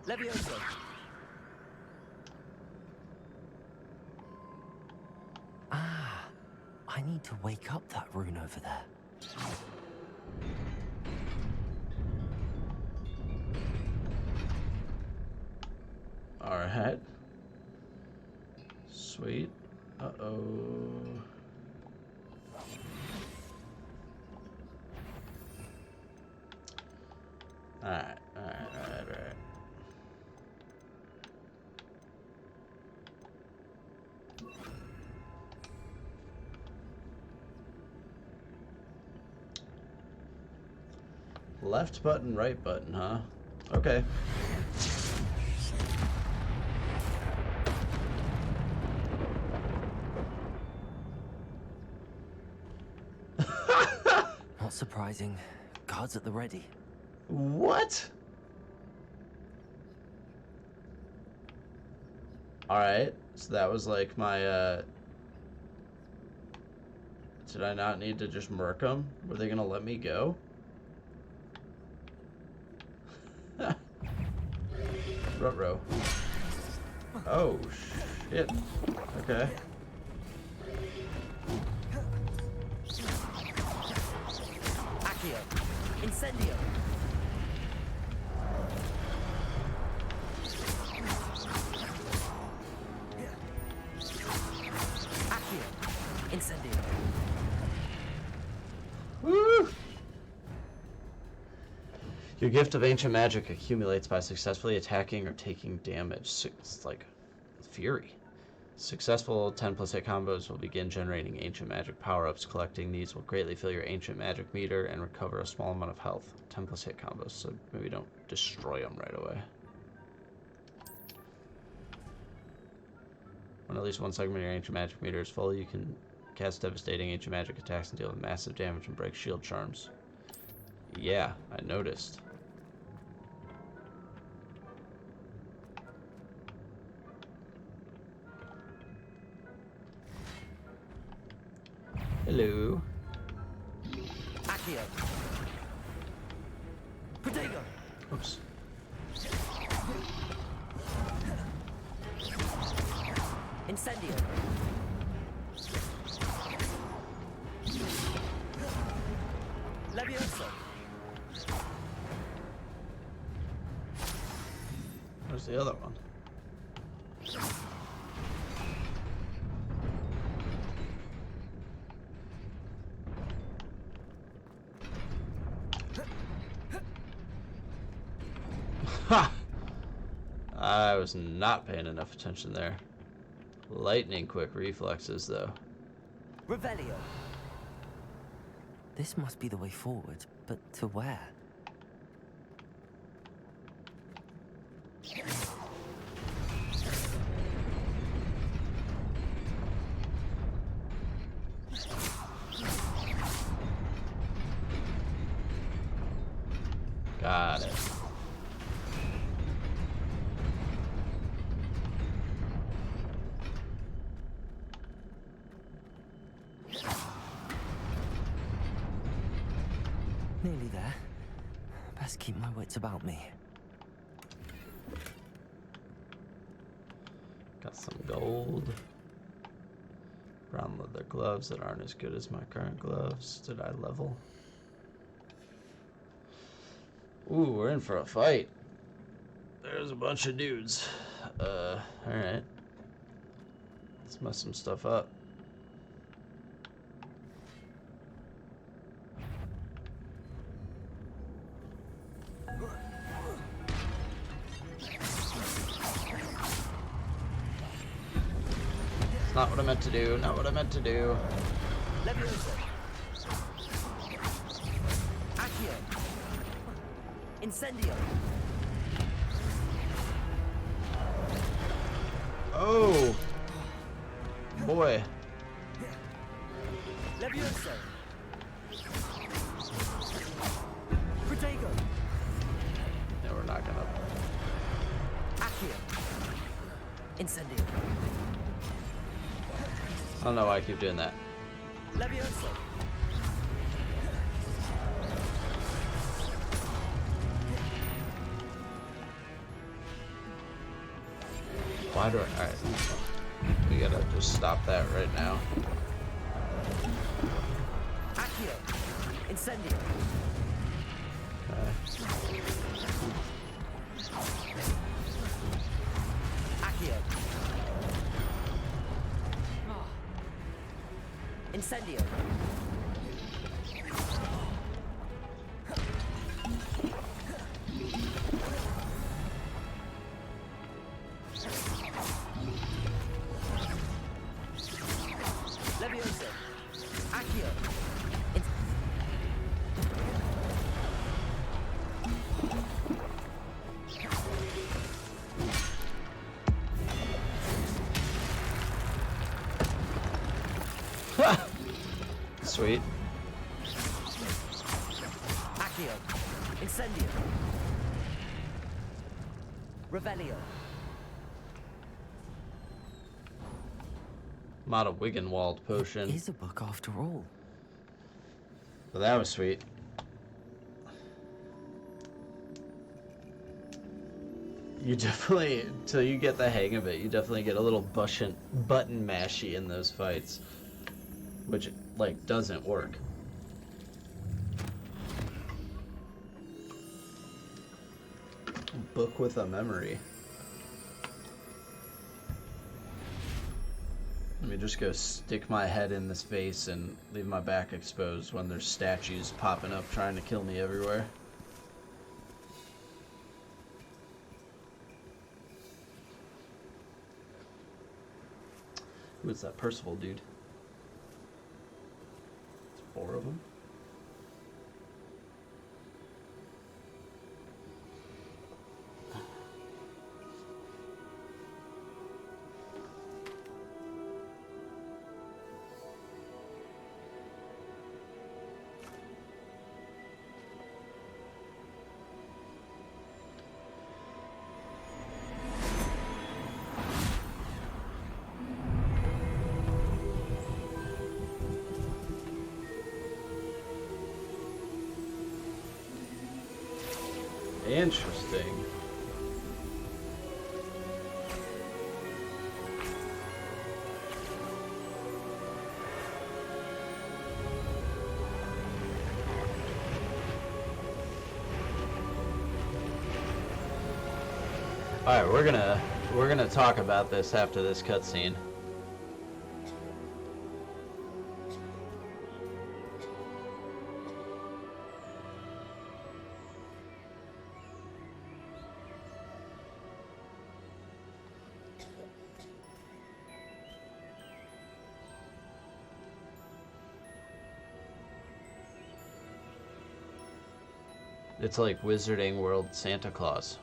Levioso. Ah, I need to wake up that rune over there. All right. Sweet. Uh-oh. Alright. Left button, right button, huh? Okay. Not surprising. Guards at the ready. What? Alright, so that was like my, did I not need to just murk them? Were they gonna let me go? Ruh-roh. Oh, shit. Okay. Incendio. Accio. Incendio. Woo! Your gift of ancient magic accumulates by successfully attacking or taking damage. It's like fury. Successful 10+8 combos will begin generating ancient magic power-ups. Collecting these will greatly fill your ancient magic meter and recover a small amount of health. 10+8 combos, so maybe don't destroy them right away. When at least one segment of your ancient magic meter is full, you can cast devastating ancient magic attacks and deal with massive damage and break shield charms. Yeah, I noticed. Hello. Accio. Protego. Oops. Incendio. Levioso. Where's the other one? Ha! I was not paying enough attention there. Lightning quick reflexes, though. Revelio. This must be the way forward, but to where? Got it. Nearly there. Best keep my wits about me. Got some gold. Brown leather gloves that aren't as good as my current gloves. Did I level? Ooh, we're in for a fight. There's a bunch of dudes. Alright. Let's mess some stuff up. It's not what I meant to do, not what I meant to do. Levioso. Accio. Incendio. Oh! Boy. Levioso. Protego. Yeah, we're not gonna. Accio. Incendio. I don't know why I keep doing that. Levioso. Why do I? Alright. We gotta just stop that right now. Accio. Incendio. Okay. Accio. Incendio. Levioso. Accio. Sweet. Accio. Incendio. Revelio. I'm out of Wiggenwald potion. It is a book after all. Well, that was sweet. You definitely, till you get the hang of it, you definitely get a little button mashy in those fights, which like doesn't work. Book with a memory. Let me just go stick my head in this vase and leave my back exposed when there's statues popping up trying to kill me everywhere. Who's that Percival dude? It's 4 of them. Interesting. All right, we're gonna talk about this after this cutscene. It's like Wizarding World Santa Claus.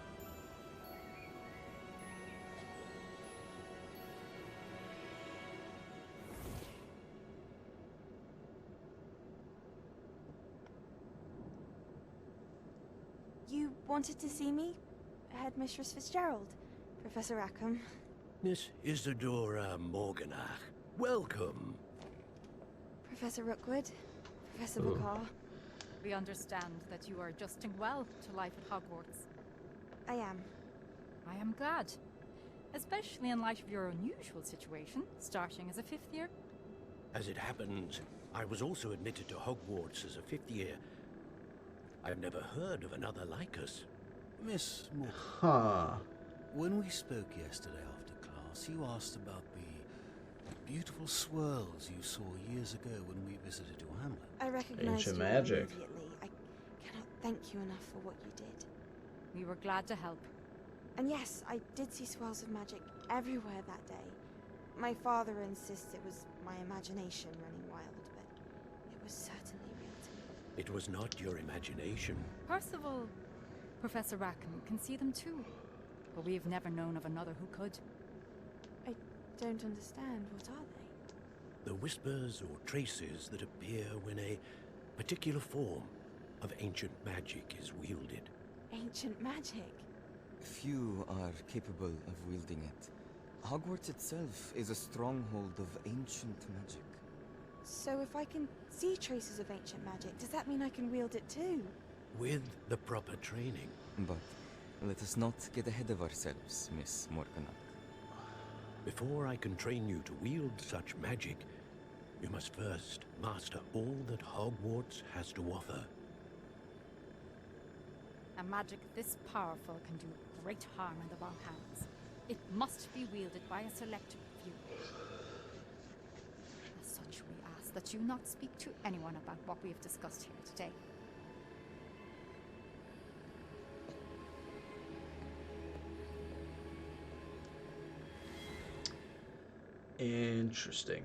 You wanted to see me? Headmistress Fitzgerald, Professor Rackham. Miss Isadora Morganach, welcome. Professor Rookwood, Professor Ooh. Bakar. We understand that you are adjusting well to life at Hogwarts. I am. I am glad. Especially in light of your unusual situation, starting as a 5th year. As it happens, I was also admitted to Hogwarts as a 5th year. I've never heard of another like us. Miss Moore. Huh. When we spoke yesterday after class, you asked about the beautiful swirls you saw years ago when we visited your hamlet. I recognized Ancient you magic. immediately. I cannot thank you enough for what you did. We were glad to help. And yes, I did see swirls of magic everywhere that day. My father insists it was my imagination running wild, but it was certainly real to me. It was not your imagination. Percival, Professor Rackham can see them too. But we've never known of another who could. I don't understand. What are they? The whispers or traces that appear when a particular form of ancient magic is wielded. Ancient magic? Few are capable of wielding it. Hogwarts itself is a stronghold of ancient magic. So if I can see traces of ancient magic, does that mean I can wield it too? With the proper training. But let us not get ahead of ourselves, Miss Morganach. Before I can train you to wield such magic, you must first master all that Hogwarts has to offer. A magic this powerful can do great harm in the wrong hands. It must be wielded by a select few. As such, we ask that you not speak to anyone about what we have discussed here today. Interesting.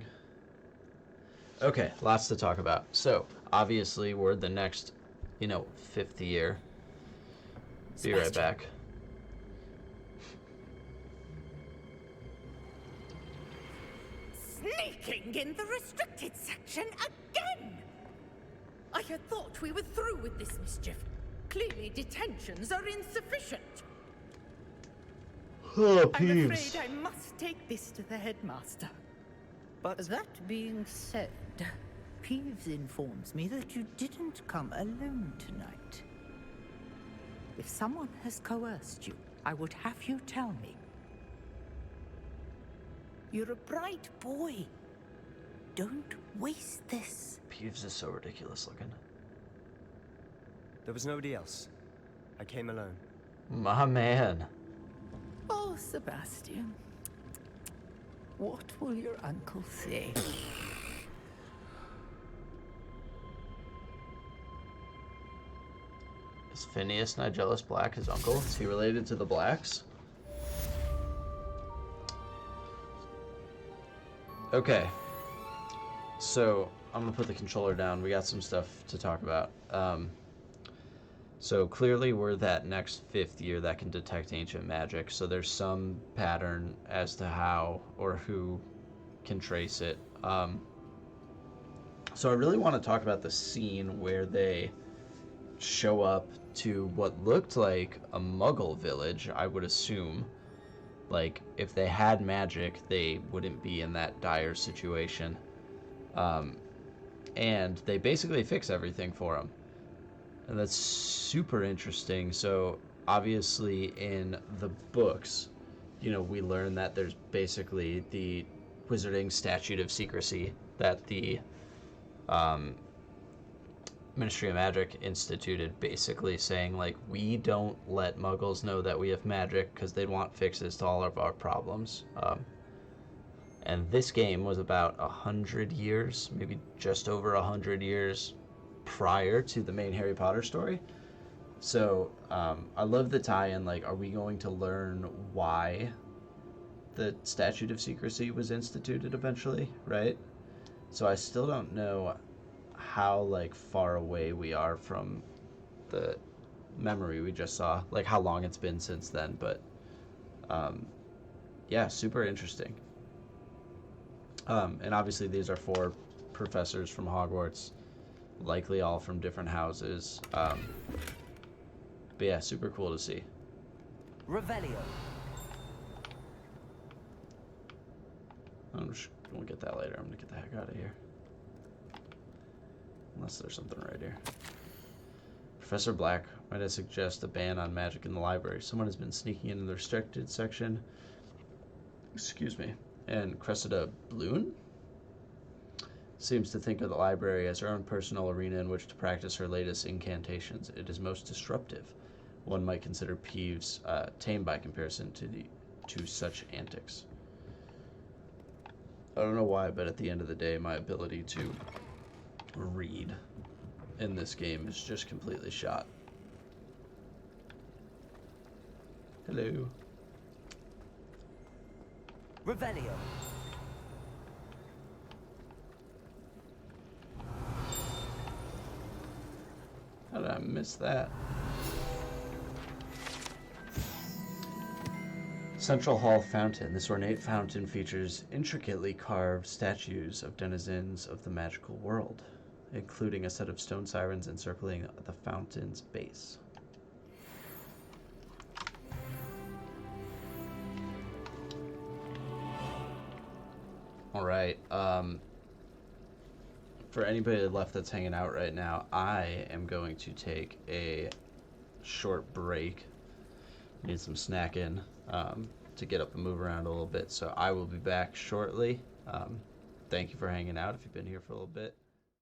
Okay, lots to talk about. So, obviously, we're the next, 5th year. Be right back. Sneaking in the restricted section again! I had thought we were through with this mischief. Clearly detentions are insufficient. Oh, I'm Peeves. afraid I must take this to the headmaster. But that being said, Peeves informs me that you didn't come alone tonight. If someone has coerced you, I would have you tell me. You're a bright boy. Don't waste this. Peeves is so ridiculous looking. There was nobody else. I came alone. My man. Oh, Sebastian. What will your uncle say? Is Phineas Nigellus Black his uncle? Is he related to the Blacks? Okay. So, I'm gonna put the controller down. We got some stuff to talk about. So clearly we're that next 5th year that can detect ancient magic. So there's some pattern as to how or who can trace it. So I really want to talk about the scene where they show up to what looked like a Muggle village, I would assume. Like, if they had magic, they wouldn't be in that dire situation. And they basically fix everything for them. And that's super interesting. So, obviously, in the books, you know, we learn that there's basically the Wizarding Statute of Secrecy that the Ministry of Magic instituted, basically saying, like, we don't let Muggles know that we have magic because they'd want fixes to all of our problems. And this game was about 100 years, maybe just over 100 years prior to the main Harry Potter story. So I love the tie-in. Like, are we going to learn why the Statute of Secrecy was instituted eventually, right? So I still don't know how, like, far away we are from the memory we just saw, like how long it's been since then. But yeah, super interesting. And obviously these are 4 professors from Hogwarts, likely all from different houses. But yeah, super cool to see. Revelio. I'm just gonna get that later. I'm gonna get the heck out of here. Unless there's something right here. Professor Black, might I suggest a ban on magic in the library? Someone has been sneaking into the restricted section. Excuse me. And Cressida Bloom seems to think of the library as her own personal arena in which to practice her latest incantations. It is most disruptive. One might consider Peeves tame by comparison to such antics. I don't know why, but at the end of the day, my ability to read in this game is just completely shot. Hello. Revelio. How did I miss that? Central Hall Fountain. This ornate fountain features intricately carved statues of denizens of the magical world, including a set of stone sirens encircling the fountain's base. All right. For anybody left that's hanging out right now, I am going to take a short break. Need some snacking to get up and move around a little bit. So I will be back shortly. Thank you for hanging out if you've been here for a little bit.